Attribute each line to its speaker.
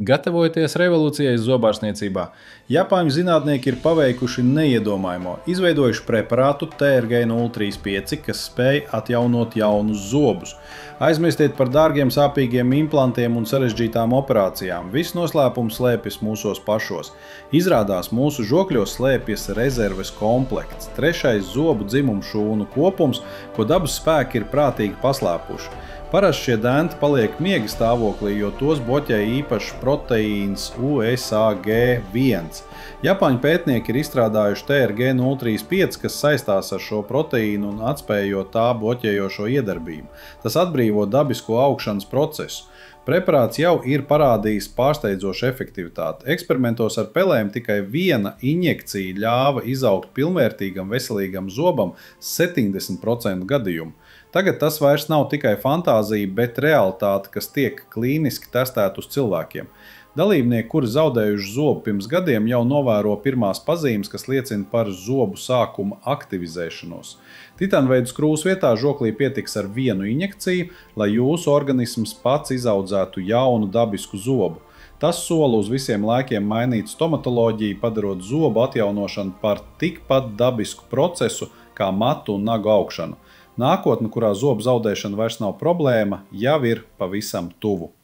Speaker 1: Gatavojoties revolūcijai zobārstniecībā, Japāņu zinātnieki ir paveikuši neiedomājamo, izveidojuši preparātu TRG035, kas spēj atjaunot jaunus zobus. Aizmirstiet par dārgiem sāpīgiem implantiem un sarežģītām operācijām. Viss noslēpums slēpjas mūsos pašos. Izrādās, mūsu žokļos slēpjas rezerves komplekts, trešais zobu dzimumu šūnu kopums, ko dabas spēki ir prātīgi paslēpuši. Parasti šie denti paliek miega stāvoklī, jo tos bloķē īpašs proteīns USAG1. Japāņu pētnieki ir izstrādājuši TRG035, kas saistās ar šo proteīnu un atspējo tā bloķējošo iedarbību. Tas atbrīvo dabisko augšanas procesu. Preparāts jau ir parādījis pārsteidzošu efektivitāti. Eksperimentos ar pelēm tikai viena injekcija ļāva izaugt pilnvērtīgam veselīgam zobam 70% gadījumu. Tagad tas vairs nav tikai fantāzija, bet realitāte, kas tiek klīniski testēta uz cilvēkiem. Dalībnieki, kuri zaudējuši zobu pirms gadiem, jau novēro pirmās pazīmes, kas liecina par zobu sākuma aktivizēšanos. Titānveidu skrūves vietā žoklī pietiks ar vienu injekciju, lai jūsu organisms pats izaudzētu jaunu dabisku zobu. Tas sola uz visiem laikiem mainīt stomatoloģiju, padarot zobu atjaunošanu par tikpat dabisku procesu kā matu un nagu augšanu. Nākotne, kurā zobu zaudēšana vairs nav problēma, jau ir pavisam tuvu.